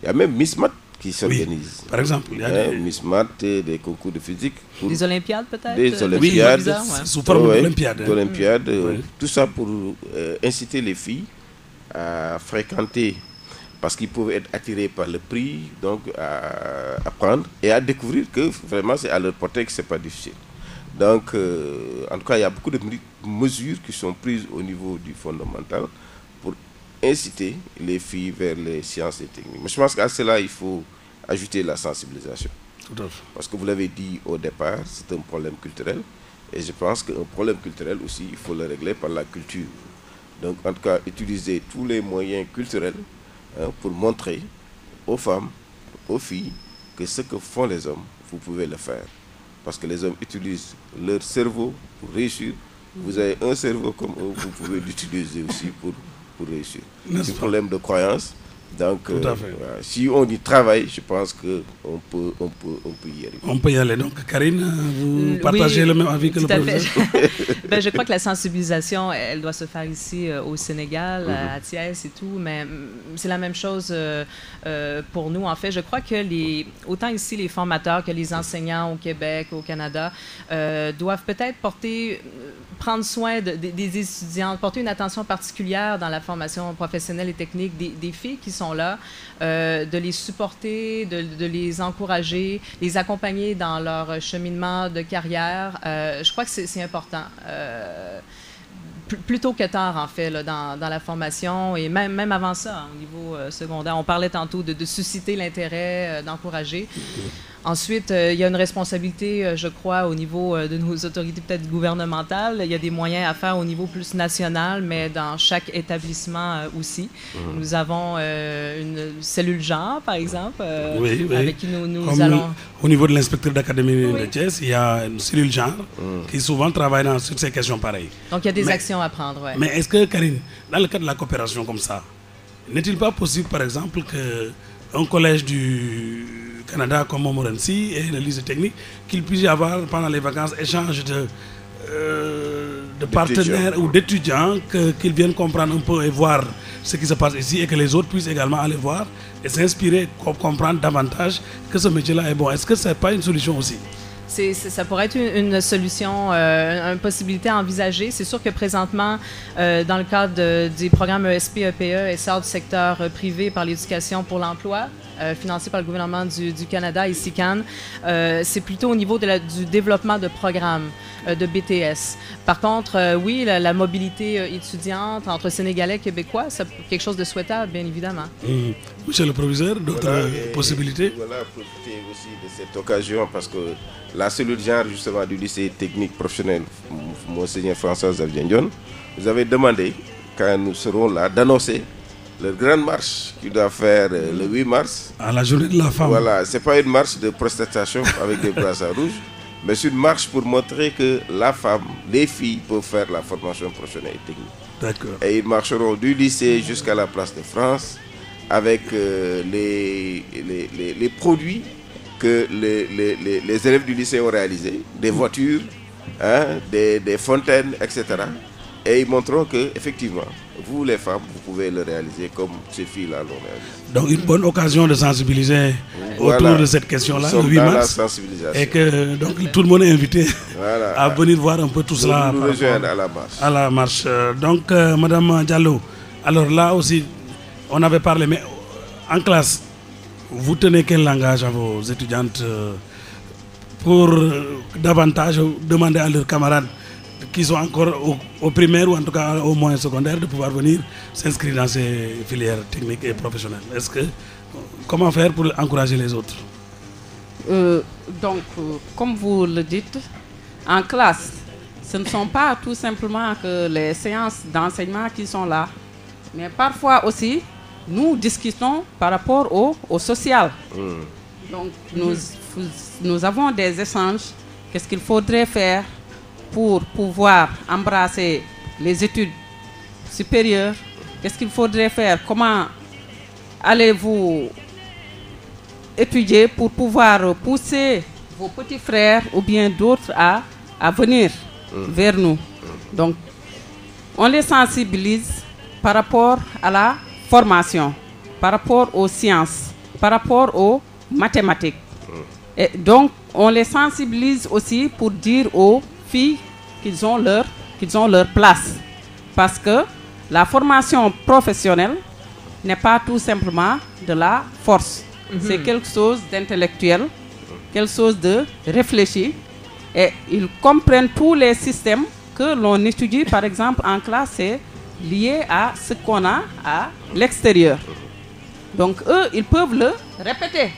il y a même Miss Math qui s'organisent. Par exemple, il y a Miss Math, des concours de physique. Des Olympiades peut-être. Des Olympiades, sous forme d'Olympiades. Tout ça pour inciter les filles à fréquenter, parce qu'ils peuvent être attirés par le prix, donc à apprendre et à découvrir que vraiment c'est à leur portée, que c'est pas difficile. Donc, en tout cas, il y a beaucoup de mesures qui sont prises au niveau du fondamental pour inciter les filles vers les sciences et techniques. Mais je pense qu'à cela, il faut ajouter la sensibilisation. Tout à fait. Parce que vous l'avez dit au départ, c'est un problème culturel. Et je pense qu'un problème culturel aussi, il faut le régler par la culture. Donc, en tout cas, utiliser tous les moyens culturels pour montrer aux femmes, aux filles, que ce que font les hommes, vous pouvez le faire. Parce que les hommes utilisent leur cerveau pour réussir. Vous avez un cerveau comme eux, vous pouvez l'utiliser aussi pour réussir. C'est un problème de croyance. Donc, si on y travaille, je pense qu'on peut y arriver. On peut y aller. Donc, Karine, vous partagez le même avis que le professeur? Je crois que la sensibilisation, elle doit se faire ici au Sénégal, à Thiès et tout, mais c'est la même chose pour nous. En fait, je crois que autant ici les formateurs que les enseignants au Québec, au Canada, doivent peut-être prendre soin des étudiants, porter une attention particulière dans la formation professionnelle et technique des filles qui sont là, de les supporter, de les encourager, les accompagner dans leur cheminement de carrière. Je crois que c'est important. Plus tôt que tard, en fait, là, dans la formation et même avant ça, au niveau secondaire. On parlait tantôt de susciter l'intérêt, d'encourager. Ensuite, il y a une responsabilité, je crois, au niveau de nos autorités peut-être gouvernementales. Il y a des moyens à faire au niveau plus national, mais dans chaque établissement aussi. Nous avons une cellule genre, par exemple, avec qui nous allons... Au niveau de l'inspecteur d'académie de Thiès, il y a une cellule genre qui souvent travaille sur ces questions pareilles. Donc, il y a des actions à prendre, oui. Mais est-ce que, Karine, dans le cadre de la coopération comme ça, n'est-il pas possible, par exemple, qu'un collège du Canada comme Montmorency et le lycée technique, qu'il puisse y avoir pendant les vacances échange de partenaires ou d'étudiants, qu'ils viennent comprendre un peu et voir ce qui se passe ici et que les autres puissent également aller voir et s'inspirer, comprendre davantage que ce métier-là est bon. Est-ce que ce n'est pas une solution aussi? Ça pourrait être une solution, une possibilité à envisager. C'est sûr que présentement, dans le cadre des programmes ESP, EPE, essor du secteur privé par l'éducation pour l'emploi, financé par le gouvernement du Canada et SICAN, c'est plutôt au niveau du développement de programmes de BTS. Par contre, oui, la mobilité étudiante entre Sénégalais et Québécois, c'est quelque chose de souhaitable, bien évidemment. Monsieur le proviseur, d'autres possibilités? Voilà, profiter aussi de cette occasion parce que la cellule genre justement du lycée technique professionnel Monseigneur François-Xavier Ndione nous avait demandé, quand nous serons là, d'annoncer leur grande marche qu'ils doivent faire le 8 mars. À la journée de la femme. Voilà, ce n'est pas une marche de protestation avec des brassards rouges, mais c'est une marche pour montrer que la femme, les filles peuvent faire la formation professionnelle et technique. D'accord. Et ils marcheront du lycée jusqu'à la place de France avec les produits que les élèves du lycée ont réalisés, des voitures, des fontaines, etc. Et ils montreront que effectivement, vous les femmes, vous pouvez le réaliser comme ces filles-là l'ont réalisé. Donc une bonne occasion de sensibiliser autour de cette question-là, le 8 mars. Et que donc tout le monde est invité à venir voir un peu tout cela. Nous rejoindre à la marche. À la marche. Donc Madame Diallo, alors là aussi, on avait parlé, mais en classe, vous tenez quel langage à vos étudiantes pour davantage demander à leurs camarades qui sont encore au primaire ou en tout cas au moyen secondaire de pouvoir venir s'inscrire dans ces filières techniques et professionnelles? Comment faire pour encourager les autres? Donc, comme vous le dites, en classe, ce ne sont pas tout simplement que les séances d'enseignement qui sont là, mais parfois aussi, nous discutons par rapport au social. Donc, nous avons des échanges. Qu'est-ce qu'il faudrait faire pour pouvoir embrasser les études supérieures? Qu'est-ce qu'il faudrait faire? Comment allez-vous étudier pour pouvoir pousser vos petits frères ou bien d'autres à venir vers nous? Donc, on les sensibilise par rapport à la formation, par rapport aux sciences, par rapport aux mathématiques. Et donc, on les sensibilise aussi pour dire aux filles qu'ils ont leur place. Parce que la formation professionnelle n'est pas tout simplement de la force. C'est quelque chose d'intellectuel, quelque chose de réfléchi. Et ils comprennent tous les systèmes que l'on étudie, par exemple, en classe, c'est lié à ce qu'on a à l'extérieur. Donc, eux, ils peuvent le répéter.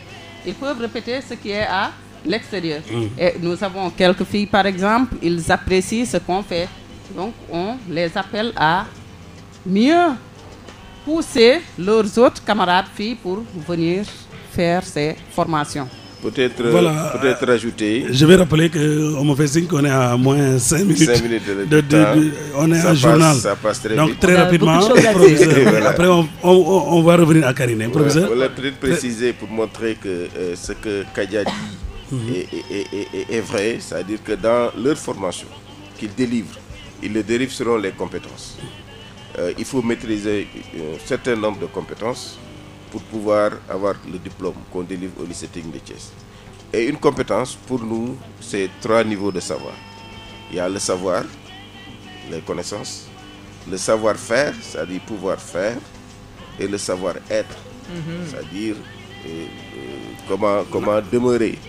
Ils peuvent répéter ce qui est à l'extérieur. Et nous avons quelques filles, par exemple, ils apprécient ce qu'on fait. Donc, on les appelle à mieux pousser leurs autres camarades filles pour venir faire ces formations. Peut-être rajouter. Je vais rappeler qu'on me fait signe qu'on est à moins 5 minutes. 5 minutes de temps. On est en journal. Ça passe très Donc vite. très rapidement, Voilà. après on va revenir à Karine. Professeur. On l'a peut-être précisé pour montrer que ce que Kadia dit est vrai, c'est-à-dire que dans leur formation qu'ils délivrent, ils le délivrent selon les compétences. Il faut maîtriser un certain nombre de compétences pour pouvoir avoir le diplôme qu'on délivre au lycée technique de Thiès. Et une compétence, pour nous, c'est 3 niveaux de savoir. Il y a le savoir, les connaissances, le savoir-faire, c'est-à-dire pouvoir faire, et le savoir-être, c'est-à-dire comment demeurer.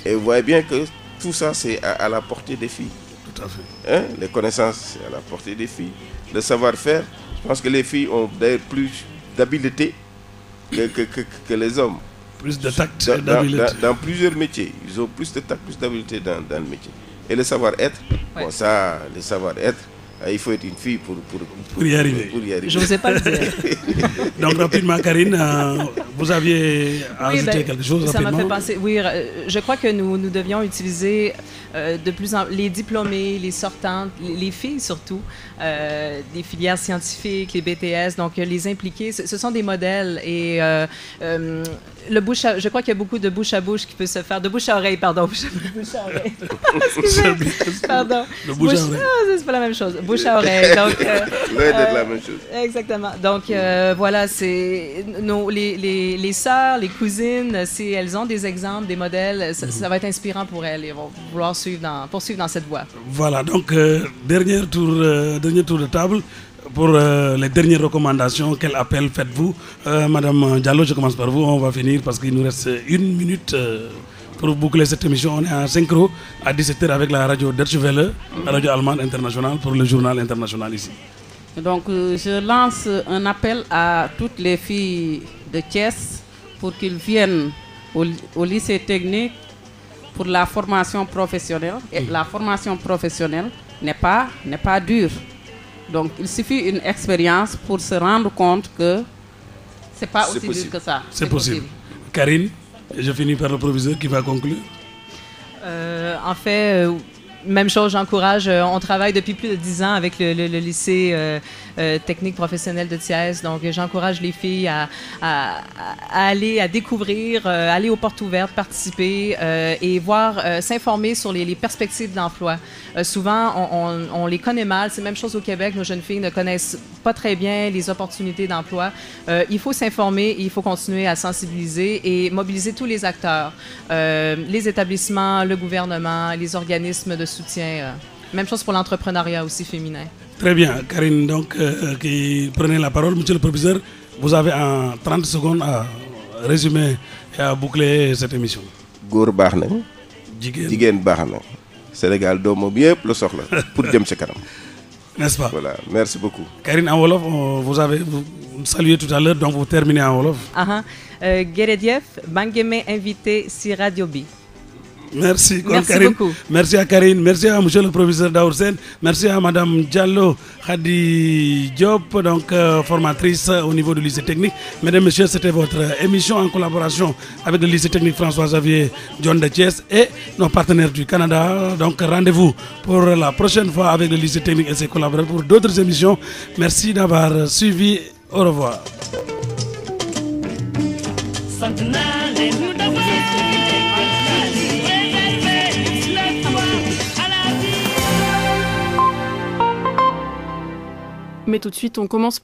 Et vous voyez bien que tout ça, c'est à la portée des filles. Tout à fait. Les connaissances, c'est à la portée des filles. Le savoir-faire, je pense que les filles ont d'ailleurs plus d'habileté que les hommes. Plus de tact et d'habileté. Dans plusieurs métiers. Ils ont plus de tact, plus d'habileté dans le métier. Et le savoir-être, bon ça, le savoir-être, il faut être une fille pour y arriver. Je ne vous ai pas le dire. Donc rapidement, Karine, vous aviez ajouté quelque chose ça rapidement? m'a fait penser, oui, je crois que nous devions utiliser de plus en les diplômés, les sortantes, les filles surtout, des filières scientifiques, les BTS, donc les impliquer, ce sont des modèles et le je crois qu'il y a beaucoup de bouche à bouche qui peut se faire, de bouche à oreille, pardon, bouche à oreille. Pardon. Le bouche à oreille. C'est pas la même chose. Bouche à oreille. Donc, la même chose. Exactement. Donc voilà, c'est les sœurs, les cousines, si elles ont des exemples, des modèles, ça va être inspirant pour elles et vont vouloir poursuivre dans cette voie. Voilà, donc dernier tour de table pour les dernières recommandations. Quel appel faites-vous? Madame Diallo, je commence par vous. On va finir parce qu'il nous reste 1 minute pour boucler cette émission. On est en synchro à 17h avec la radio Deutsche Welle, la radio allemande internationale, pour le journal international ici. Donc, je lance un appel à toutes les filles de Thiès pour qu'ils viennent au lycée technique pour la formation professionnelle. Et la formation professionnelle n'est pas dure. Donc, il suffit une expérience pour se rendre compte que c'est pas aussi dur que ça. C'est possible. Karine, je finis par le proviseur qui va conclure. En fait, même chose, j'encourage. On travaille depuis plus de 10 ans avec le lycée technique professionnel de Thiès. Donc, j'encourage les filles à aller, à découvrir, aller aux portes ouvertes, participer et voir, s'informer sur les perspectives d'emploi. Souvent, on les connaît mal. C'est la même chose au Québec. Nos jeunes filles ne connaissent pas très bien les opportunités d'emploi. Il faut s'informer, il faut continuer à sensibiliser et mobiliser tous les acteurs, les établissements, le gouvernement, les organismes de soutien. Même chose pour l'entrepreneuriat aussi féminin. Très bien. Karine, donc, qui prenait la parole. Monsieur le professeur, vous avez en 30 secondes à résumer et à boucler cette émission. Góor baax na. Jigéen baax na. Sénégal doomam yëpp la soxla pour jëm ci kanam. N'est-ce pas? Voilà, merci beaucoup. Karine, en Wolof, vous salué tout à l'heure, donc vous terminez en Wolof. Geredief, bangeme invité si radio bi. Merci, Merci Karine. beaucoup. Merci à Karine, merci à monsieur le professeur Daoursen, merci à madame Diallo Khadi Diop, donc formatrice au niveau du lycée technique. Mesdames, messieurs, c'était votre émission en collaboration avec le lycée technique François-Xavier John de Thiès et nos partenaires du Canada. Donc rendez-vous pour la prochaine fois avec le lycée technique et ses collaborateurs pour d'autres émissions. Merci d'avoir suivi. Au revoir. Mais tout de suite, on commence par